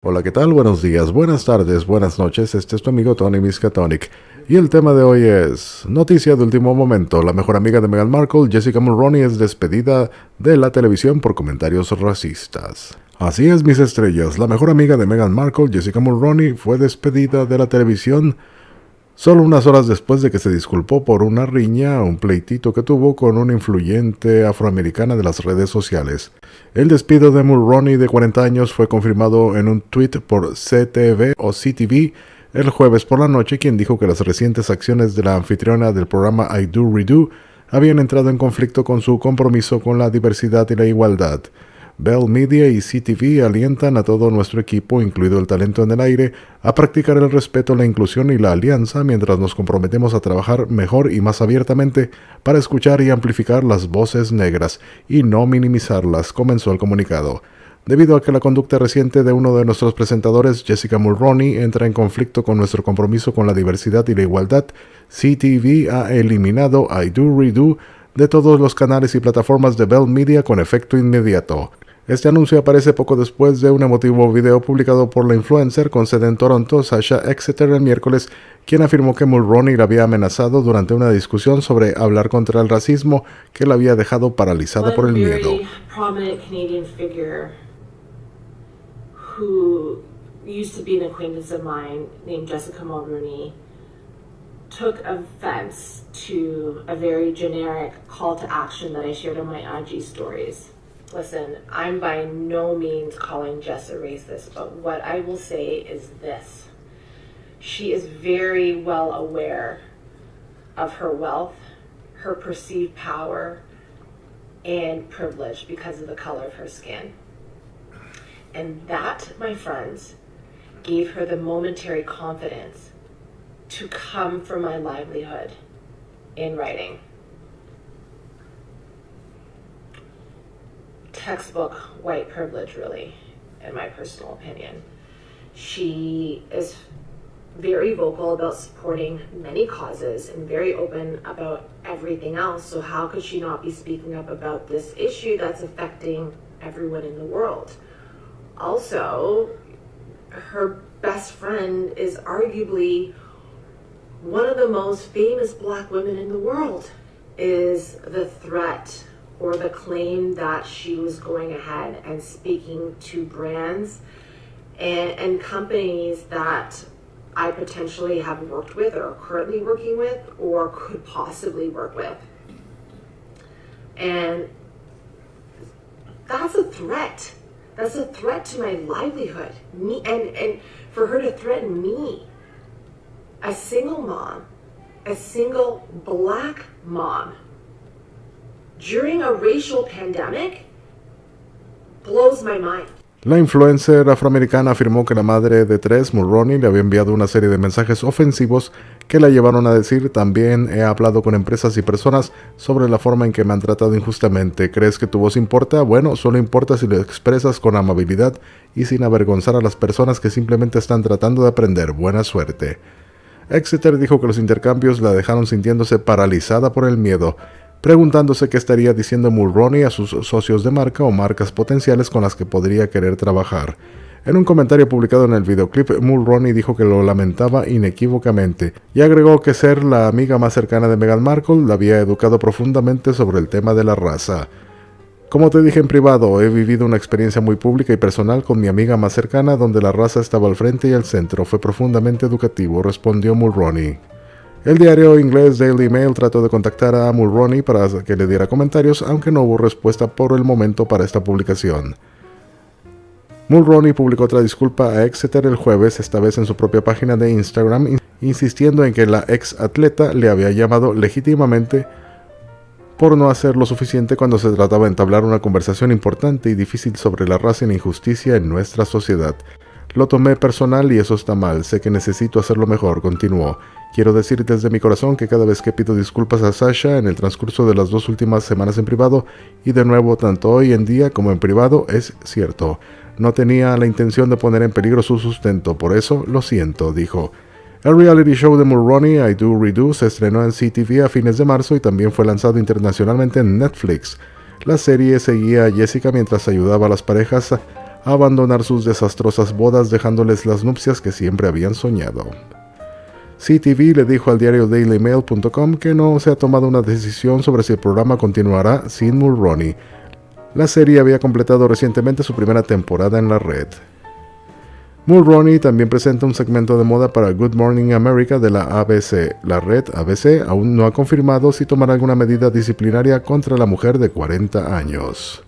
Hola, ¿qué tal? Buenos días, buenas tardes, buenas noches. Este es tu amigo Tony Miskatonic. Y el tema de hoy es noticia de último momento. La mejor amiga de Meghan Markle, Jessica Mulroney, es despedida de la televisión por comentarios racistas. Así es, mis estrellas. La mejor amiga de Meghan Markle, Jessica Mulroney, fue despedida de la televisión solo unas horas después de que se disculpó por una riña, un pleitito que tuvo con una influyente afroamericana de las redes sociales. El despido de Mulroney, de 40 años, fue confirmado en un tuit por CTV o CTV el jueves por la noche, quien dijo que las recientes acciones de la anfitriona del programa I Do Redo habían entrado en conflicto con su compromiso con la diversidad y la igualdad. Media y CTV alientan a todo nuestro equipo, incluido el talento en el aire, a practicar el respeto, la inclusión y la alianza mientras nos comprometemos a trabajar mejor y más abiertamente para escuchar y amplificar las voces negras y no minimizarlas, comenzó el comunicado. Debido a que la conducta reciente de uno de nuestros presentadores, Jessica Mulroney, entra en conflicto con nuestro compromiso con la diversidad y la igualdad, CTV ha eliminado I Do Redo de todos los canales y plataformas de Bell Media con efecto inmediato. Este anuncio aparece poco después de un emotivo video publicado por la influencer con sede en Toronto, Sasha Exeter, el miércoles, quien afirmó que Mulroney la había amenazado durante una discusión sobre hablar contra el racismo que la había dejado paralizada por el miedo. Who used to be an acquaintance of mine named Jessica Mulroney took offense to a very generic call to action that I shared on my IG stories. Listen, I'm by no means calling Jess a racist, but what I will say is this. She is very well aware of her wealth, her perceived power, and privilege because of the color of her skin. And that, my friends, gave her the momentary confidence to come for my livelihood in writing. Textbook white privilege, really, in my personal opinion. She is very vocal about supporting many causes and very open about everything else. So how could she not be speaking up about this issue that's affecting everyone in the world? Also, her best friend is arguably one of the most famous black women in the world. Is the threat or the claim that she was going ahead and speaking to brands and companies that I potentially have worked with or are currently working with or could possibly work with. And that's a threat. That's a threat to my livelihood. Me and for her to threaten me, a single mom, a single black mom, during a racial pandemic, blows my mind. La influencer afroamericana afirmó que la madre de tres, Mulroney, le había enviado una serie de mensajes ofensivos que la llevaron a decir: también he hablado con empresas y personas sobre la forma en que me han tratado injustamente. ¿Crees que tu voz importa? Bueno, solo importa si lo expresas con amabilidad y sin avergonzar a las personas que simplemente están tratando de aprender. Buena suerte. Exeter dijo que los intercambios la dejaron sintiéndose paralizada por el miedo, preguntándose qué estaría diciendo Mulroney a sus socios de marca o marcas potenciales con las que podría querer trabajar. En un comentario publicado en el videoclip, Mulroney dijo que lo lamentaba inequívocamente y agregó que ser la amiga más cercana de Meghan Markle la había educado profundamente sobre el tema de la raza. Como te dije en privado, he vivido una experiencia muy pública y personal con mi amiga más cercana donde la raza estaba al frente y al centro. Fue profundamente educativo, respondió Mulroney. El diario inglés Daily Mail trató de contactar a Mulroney para que le diera comentarios, aunque no hubo respuesta por el momento para esta publicación. Mulroney publicó otra disculpa a Exeter el jueves, esta vez en su propia página de Instagram, insistiendo en que la ex atleta le había llamado legítimamente por no hacer lo suficiente cuando se trataba de entablar una conversación importante y difícil sobre la raza y la injusticia en nuestra sociedad. Lo tomé personal y eso está mal, sé que necesito hacerlo mejor, continuó. Quiero decir desde mi corazón que cada vez que pido disculpas a Sasha en el transcurso de las 2 últimas semanas en privado, y de nuevo tanto hoy en día como en privado, es cierto. No tenía la intención de poner en peligro su sustento, por eso lo siento, dijo. El reality show de Mulroney, I Do Redo, se estrenó en CTV a fines de marzo y también fue lanzado internacionalmente en Netflix. La serie seguía a Jessica mientras ayudaba a las parejas a abandonar sus desastrosas bodas dejándoles las nupcias que siempre habían soñado. CTV le dijo al diario dailymail.com que no se ha tomado una decisión sobre si el programa continuará sin Mulroney. La serie había completado recientemente su primera temporada en la red. Mulroney también presenta un segmento de moda para Good Morning America de la ABC. La red ABC aún no ha confirmado si tomará alguna medida disciplinaria contra la mujer de 40 años.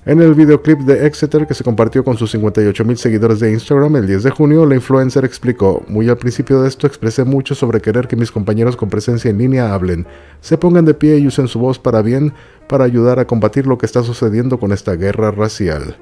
En el videoclip de Exeter que se compartió con sus 58,000 seguidores de Instagram el 10 de junio, la influencer explicó: muy al principio de esto expresé mucho sobre querer que mis compañeros con presencia en línea hablen, se pongan de pie y usen su voz para bien, para ayudar a combatir lo que está sucediendo con esta guerra racial.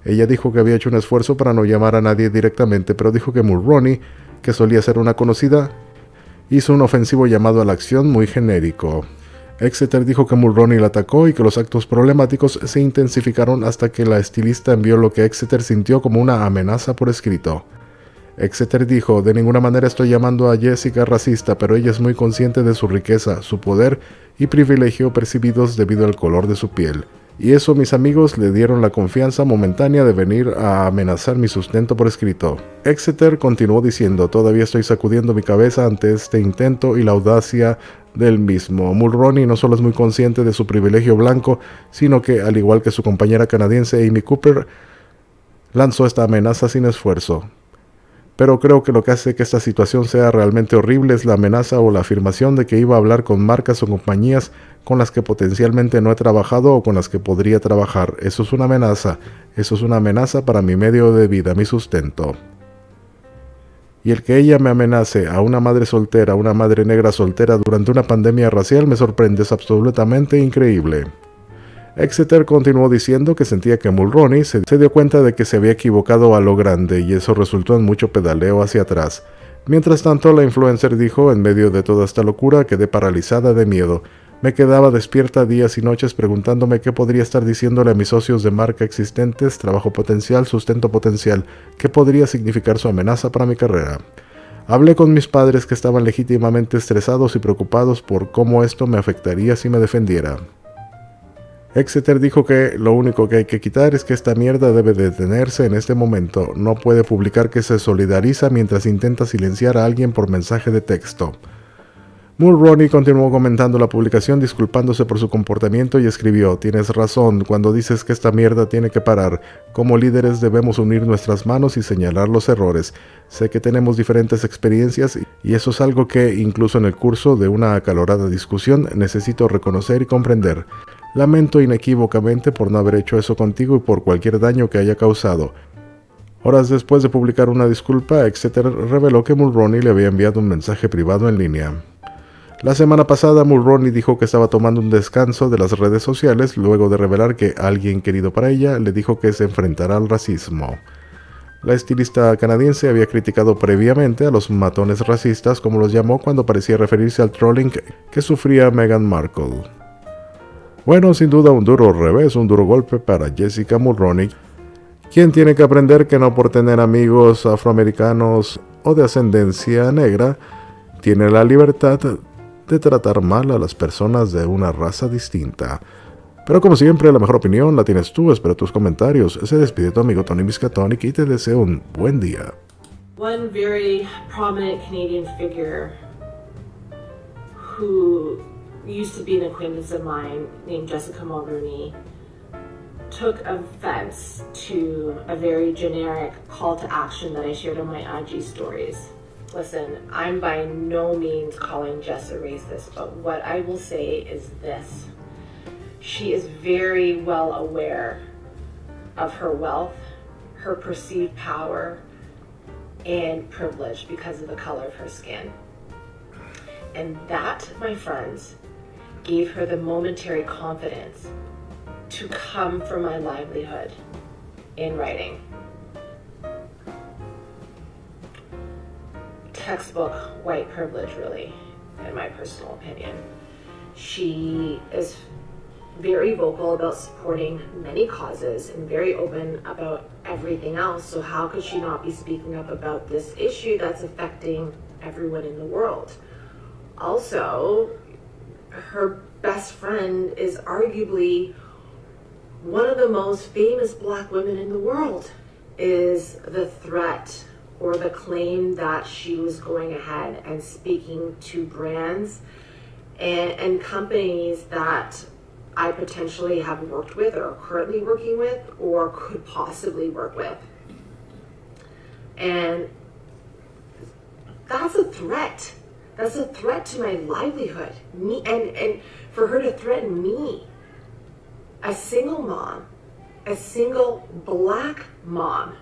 Ella dijo que había hecho un esfuerzo para no llamar a nadie directamente, pero dijo que Mulroney, que solía ser una conocida, hizo un ofensivo llamado a la acción muy genérico. Exeter dijo que Mulroney la atacó y que los actos problemáticos se intensificaron hasta que la estilista envió lo que Exeter sintió como una amenaza por escrito. Exeter dijo: de ninguna manera estoy llamando a Jessica racista, pero ella es muy consciente de su riqueza, su poder y privilegio percibidos debido al color de su piel. Y eso mis amigos le dieron la confianza momentánea de venir a amenazar mi sustento por escrito. Exeter continuó diciendo: todavía estoy sacudiendo mi cabeza ante este intento y la audacia del mismo. Mulroney no solo es muy consciente de su privilegio blanco, sino que, al igual que su compañera canadiense Amy Cooper, lanzó esta amenaza sin esfuerzo. Pero creo que lo que hace que esta situación sea realmente horrible es la amenaza o la afirmación de que iba a hablar con marcas o compañías con las que potencialmente no he trabajado o con las que podría trabajar. Eso es una amenaza. Eso es una amenaza para mi medio de vida, mi sustento. Y el que ella me amenace a una madre soltera, una madre negra soltera durante una pandemia racial me sorprende, es absolutamente increíble. Exeter continuó diciendo que sentía que Mulroney se dio cuenta de que se había equivocado a lo grande y eso resultó en mucho pedaleo hacia atrás. Mientras tanto, la influencer dijo: en medio de toda esta locura quedé paralizada de miedo. Me quedaba despierta días y noches preguntándome qué podría estar diciéndole a mis socios de marca existentes, trabajo potencial, sustento potencial, qué podría significar su amenaza para mi carrera. Hablé con mis padres que estaban legítimamente estresados y preocupados por cómo esto me afectaría si me defendiera. Exeter dijo que lo único que hay que quitar es que esta mierda debe detenerse en este momento. No puede publicar que se solidariza mientras intenta silenciar a alguien por mensaje de texto. Mulroney continuó comentando la publicación disculpándose por su comportamiento y escribió: tienes razón cuando dices que esta mierda tiene que parar. Como líderes debemos unir nuestras manos y señalar los errores. Sé que tenemos diferentes experiencias y eso es algo que, incluso en el curso de una acalorada discusión, necesito reconocer y comprender. Lamento inequívocamente por no haber hecho eso contigo y por cualquier daño que haya causado. Horas después de publicar una disculpa, Exeter reveló que Mulroney le había enviado un mensaje privado en línea. La semana pasada, Mulroney dijo que estaba tomando un descanso de las redes sociales luego de revelar que alguien querido para ella le dijo que se enfrentará al racismo. La estilista canadiense había criticado previamente a los matones racistas, como los llamó cuando parecía referirse al trolling que sufría Meghan Markle. Bueno, sin duda un duro revés, un duro golpe para Jessica Mulroney, quien tiene que aprender que no por tener amigos afroamericanos o de ascendencia negra, tiene la libertad de tratar mal a las personas de una raza distinta. Pero como siempre, la mejor opinión la tienes tú, espero tus comentarios. Se despide tu amigo Tony Miskatonic y te deseo un buen día. One very prominent Canadian figure who used to be an acquaintance of mine named Jessica Mulroney took offense to a very generic call to action that I shared on my IG stories. Listen, I'm by no means calling Jess a racist, but what I will say is this. She is very well aware of her wealth, her perceived power, and privilege because of the color of her skin. And that, my friends, gave her the momentary confidence to come for my livelihood in writing. Textbook white privilege, really, in my personal opinion. She is very vocal about supporting many causes and very open about everything else. So how could she not be speaking up about this issue that's affecting everyone in the world? Also, her best friend is arguably one of the most famous black women in the world is the threat or the claim that she was going ahead and speaking to brands and companies that I potentially have worked with or are currently working with or could possibly work with. And that's a threat. That's a threat to my livelihood. Me and for her to threaten me, a single mom, a single black mom,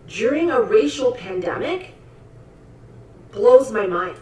during a racial pandemic, blows my mind.